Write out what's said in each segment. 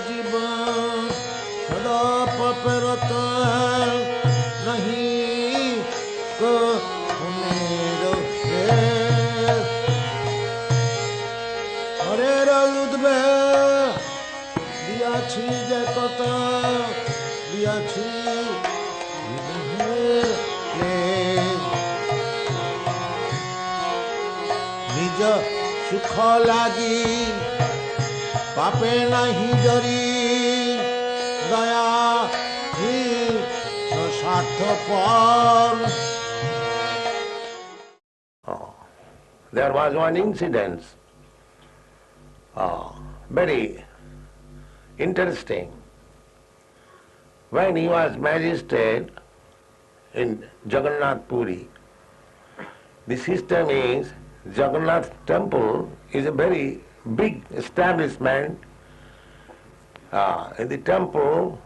जीवन सदा पपरत नहीं को हरे रुद्वे दिया छी जे कता दिया छी निज सुख लागी पापे नहीं डरी दया ही स्वार्थपर. There was one incident, very interesting. When he was magistrate in Jagannath Puri, the system is Jagannath temple is a very big establishment. In the temple,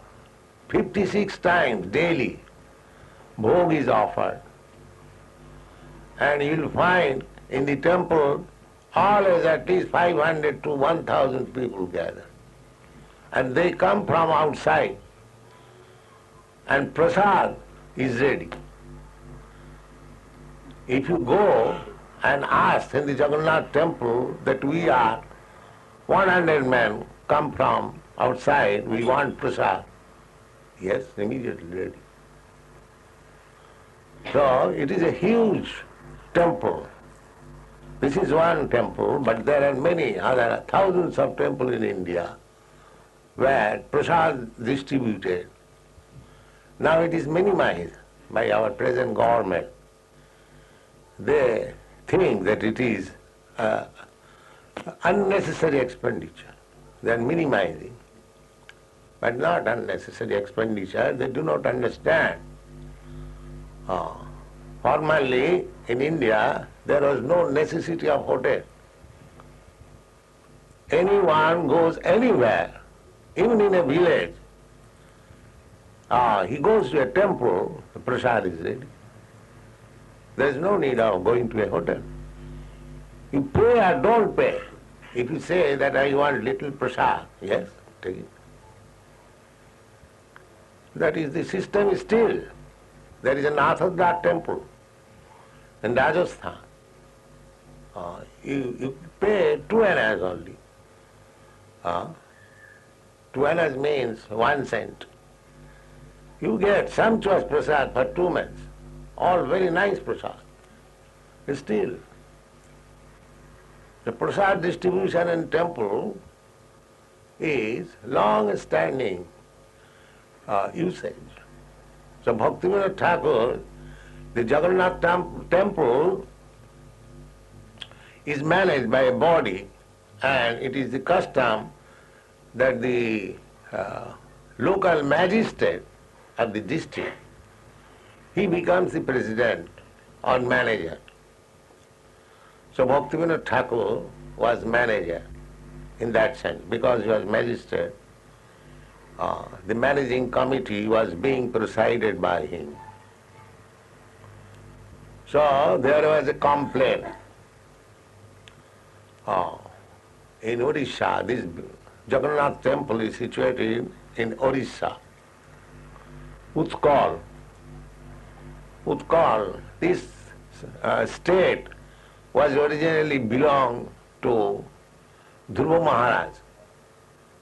56 times daily, bhog is offered. And you will find in the temple always at least 500 to 1,000 people gather. And they come from outside. And prasad is ready. If you go and ask in the Jagannath temple that we are 100 men come from outside, we want prasad. Yes, immediately ready. So it is a huge temple. This is one temple, but there are many other thousands of temples in India where prasad distributed. Now it is minimized by our present government. They think that it is unnecessary expenditure. They are minimizing, but not unnecessary expenditure. They do not understand. Formerly in India there was no necessity of hotel. Anyone goes anywhere, even in a village, he goes to a temple, the prasad is ready. There is no need of going to a hotel. You pay or don't pay. If you say that I want little prasad, yes, take it. That is the system still. There is an Nathadra temple in Rajasthan. You pay 2 annas only. 2 annas means 1 cent. You get sumptuous prasad for 2 months. All very nice prasad. Still, the prasad distribution in temple is long-standing usage. So Bhaktivinoda Ṭhākura, the Jagannath temple is managed by a body, and it is the custom that the local magistrate of the district, he becomes the president or manager. So Bhaktivinoda Ṭhākura was manager in that sense, because he was magistrate. The managing committee was being presided by him. So there was a complaint. In Odisha, this Jagannath temple is situated in Odisha. Utkal. This state was originally belonged to Dhruva Maharaj.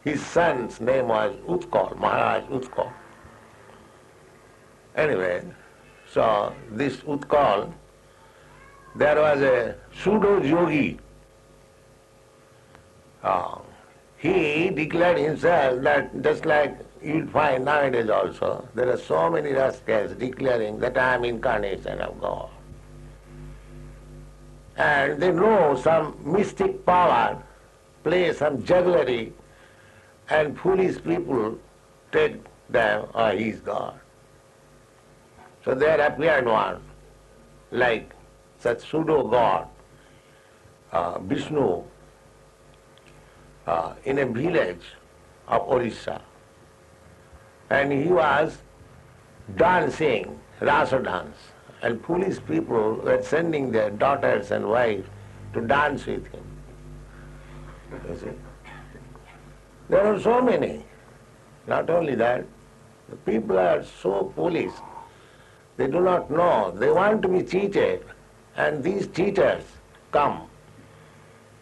His son's name was Utkal, Maharaj Utkal. Anyway, so this Utkal, there was a Pseudo Yogi. He declared himself that, just like you'll find nowadays also, there are so many rascals declaring that I am incarnation of God. And they know some mystic power, play some jugglery, and foolish people take them, he is God. So there appeared one, like such pseudo-god, Vishnu, in a village of Orissa. And he was dancing, rasa dance, and foolish people were sending their daughters and wives to dance with him. You see? There are so many. Not only that, the people are so foolish. They do not know. They want to be cheated. And these cheaters come.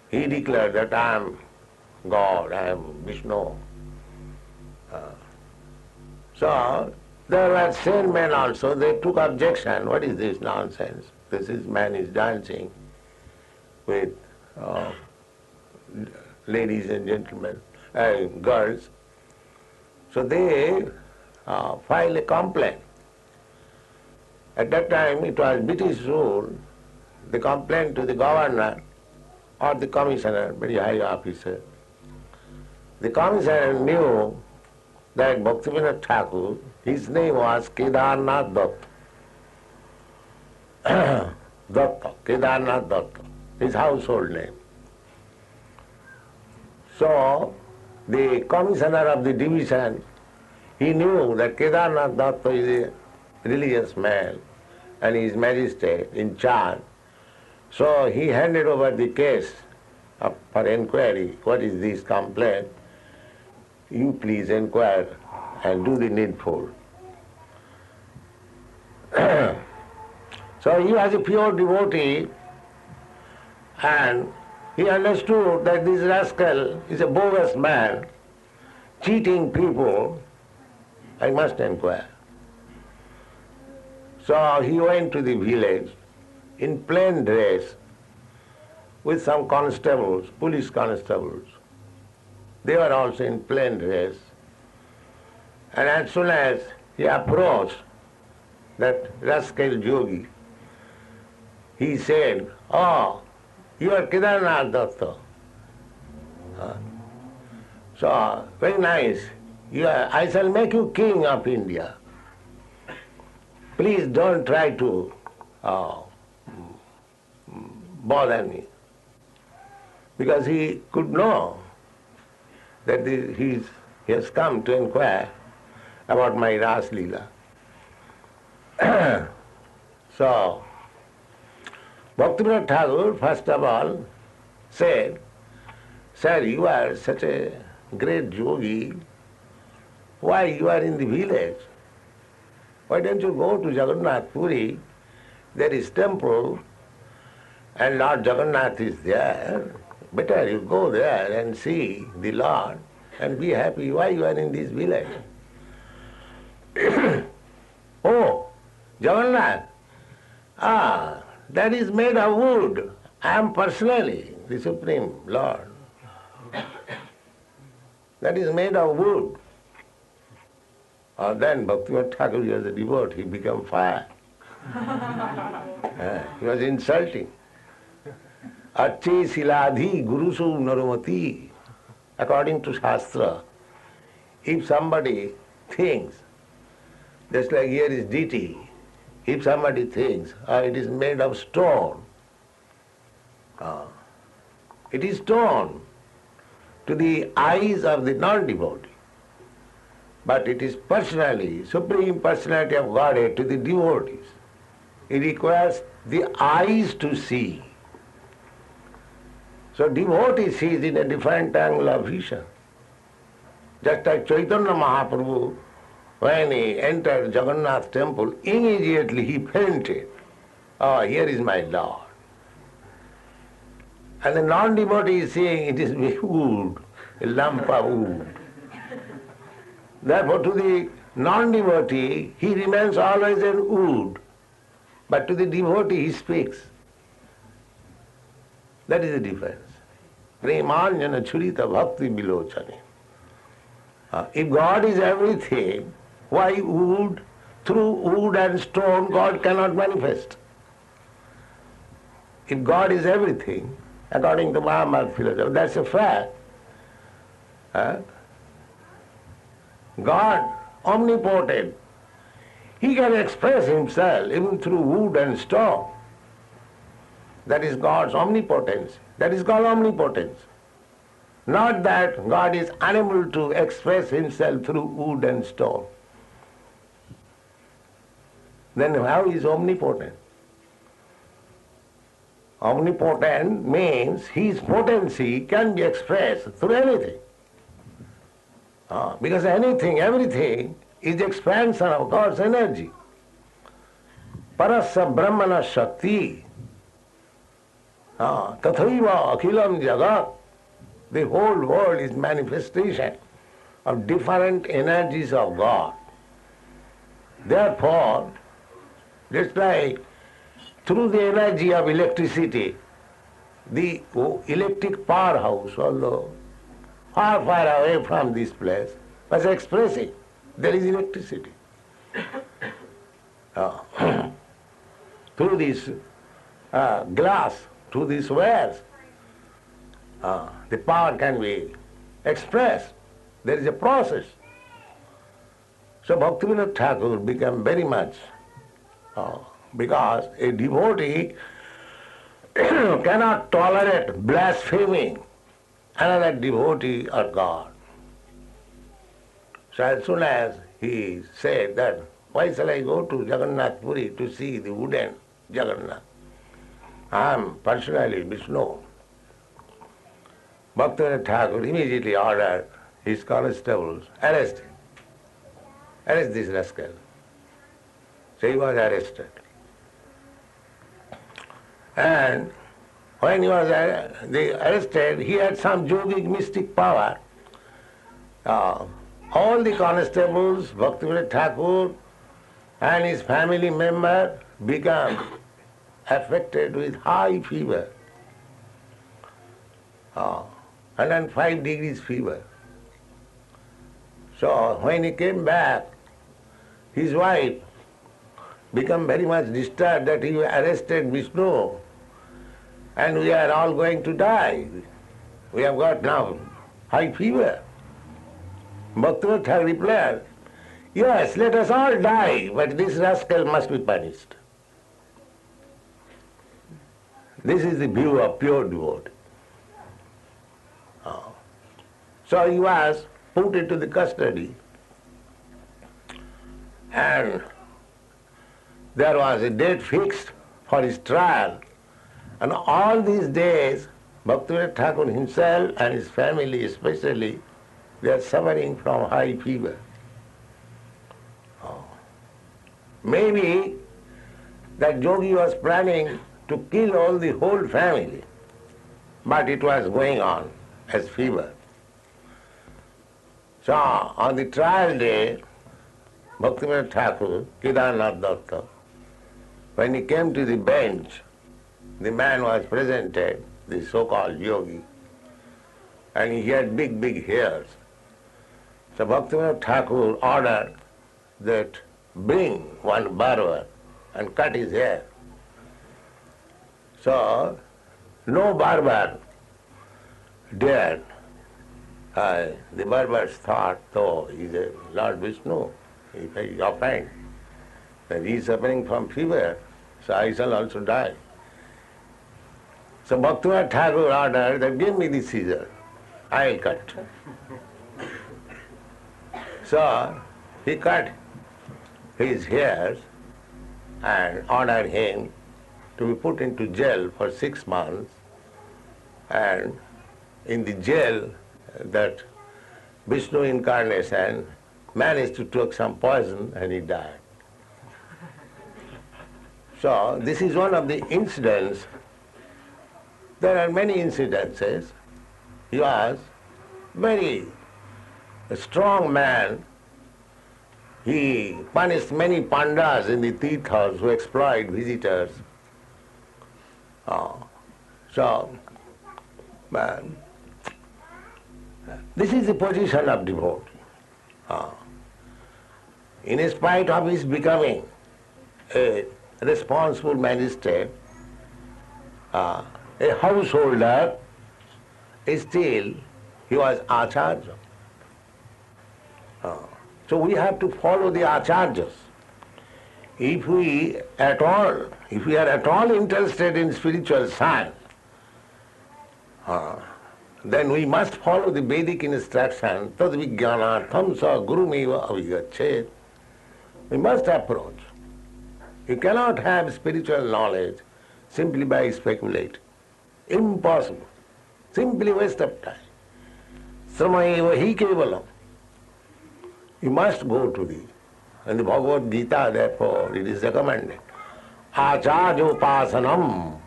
He declared that I am God, I am Vishnu. So there were sane men also. They took objection. What is this nonsense? Man is dancing with ladies and gentlemen, girls. So they filed a complaint. At that time it was British rule. They complained to the governor or the commissioner, very high officer. The commissioner knew that Bhaktivinoda Ṭhākura, his name was Kedarnath Datta. Kedarnath Datta, his household name. So the commissioner of the division, he knew that Kedarnath Datta is a religious man and he is magistrate in charge. So he handed over the case for inquiry. What is this complaint? You please inquire and do the needful. So he was a pure devotee and he understood that this rascal is a bogus man, cheating people. I must inquire. So he went to the village in plain dress with some constables, police constables. They were also in plain dress. And as soon as he approached that rascal yogi, he said, "Oh, you are Kedarnath Datta. So, very nice. I shall make you king of India. Please don't try to bother me." Because he could know that he has come to inquire about my Ras Leela. So, Bhaktivinoda Ṭhākura, first of all, said, "Sir, you are such a great yogi. Why you are in the village? Why don't you go to Jagannath Puri? There is temple and Lord Jagannath is there. Better you go there and see the Lord and be happy. Why you are in this village?" "Oh, Jagannath, that is made of wood. I am personally the Supreme Lord. That is made of wood." Then Bhaktivinoda Ṭhākura was a devotee, he became fire. He was insulting. "Acche siladhi gurusu narumati." According to Shastra, if somebody thinks, just like here is deity, if somebody thinks it is made of stone, it is stone to the eyes of the non-devotee, but it is personally, Supreme Personality of Godhead to the devotees. It requires the eyes to see. So devotee sees in a different angle of vision. Just like Chaitanya Mahaprabhu, when he entered Jagannath temple, immediately he fainted. "Oh, here is my Lord." And the non-devotee is saying it is wood, a lump of wood. Therefore to the non-devotee, he remains always in wood. But to the devotee he speaks. That is the difference. Premanjana churita bhakti bilochani. If God is everything, why wood? Through wood and stone God cannot manifest. If God is everything, according to Mahabharata philosophy, that's a fact. God, omnipotent, he can express himself even through wood and stone. That is God's omnipotence. That is called omnipotence. Not that God is unable to express himself through wood and stone. Then how is omnipotent? Omnipotent means his potency can be expressed through anything. Because anything, everything is the expansion of God's energy. Parasya Brahmana Shakti. Tathaiva Akhilam Jagat. The whole world is manifestation of different energies of God. Therefore, just like through the energy of electricity, the electric powerhouse, although far, far away from this place, was expressing there is electricity. Through this glass, through these wares, the power can be expressed. There is a process. So Bhaktivinoda Ṭhākura became very much, because a devotee cannot tolerate blaspheming another devotee or God. So as soon as he said that, why shall I go to Jagannath Puri to see the wooden Jagannath? I am personally Vishnu. Bhaktivinoda Ṭhākura immediately ordered his constables, arrest him. Arrest this rascal. So he was arrested. And when he was arrested, he had some yogic mystic power. All the constables, Bhaktivinoda Ṭhākura and his family member became affected with high fever, 105 degrees fever. So when he came back, his wife became very much disturbed that he arrested Vishnu and we are all going to die. We have got now high fever. Bhaktivinoda Ṭhākura replied, yes, let us all die, but this rascal must be punished. This is the view of pure devotee. So he was put into the custody, and there was a date fixed for his trial. And all these days, Bhaktivinoda Ṭhākura himself and his family especially, they are suffering from high fever. Maybe that yogi was planning to kill all the whole family, but it was going on as fever. So on the trial day, Bhaktivinoda Ṭhākura, Kedarnath Datta, when he came to the bench, the man was presented, the so-called yogi, and he had big, big hairs. So Bhaktivinoda Ṭhākura ordered that bring one barber and cut his hair. So no barber dared. The barbers thought, though he is a Lord Vishnu, if I offend, that he is suffering from fever, so I shall also die. So Bhaktivinoda Ṭhākura ordered that give me the scissor, I will cut. So he cut his hairs and ordered him to be put into jail for 6 months, and in the jail that Vishnu incarnation managed to take some poison and he died. So this is one of the incidents. There are many incidences. He was very strong man. He punished many pandas in the tirthas who exploit visitors. This is the position of devotee. In spite of his becoming a responsible magistrate, a householder, still he was acarya. So we have to follow the acaryas. If we are at all interested in spiritual science, then we must follow the Vedic instruction, tad vijnanartham sa gurumeva avigachet. We must approach. You cannot have spiritual knowledge simply by speculating. Impossible. Simply waste of time. Sramaeva hi kevalam. You must go to the, and the Bhagavad Gita, therefore, it is recommended. Acharyopasanam.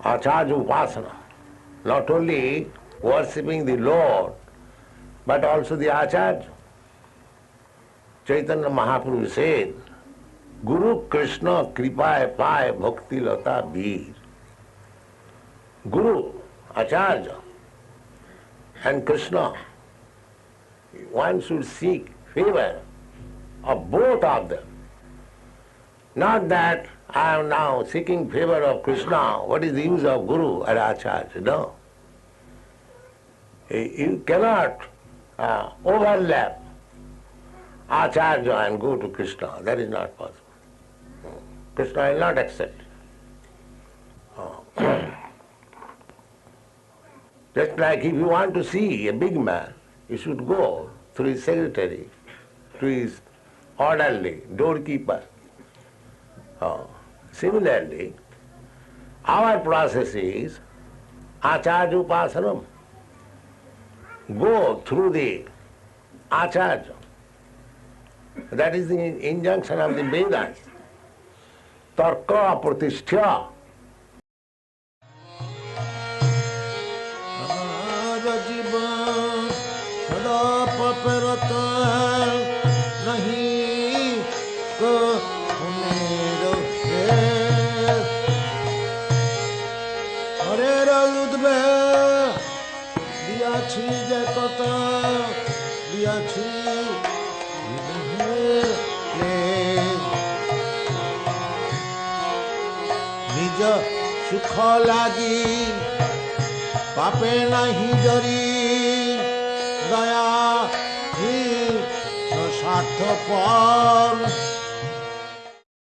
Acharyopasanam. Not only worshipping the Lord, but also the Acharya. Chaitanya Mahaprabhu said, Guru Krishna Kripaye Paye Bhakti Lata Bir. Guru, Acharya, and Krishna, one should seek favor of both of them. Not that I am now seeking favor of Krishna, what is the use of Guru or Acharya? No. You cannot overlap Acharya and go to Krishna. That is not possible. Krishna will not accept. Just like if you want to see a big man, you should go through his secretary, to his orderly, doorkeeper. Similarly, our process is Acharya Upasanam. Go through the Acharya. That is the injunction of the Vedas. Ṭhākura pratisthya. निज सुख लागी पापे नहीं डरी दया ही स्वार्थ पर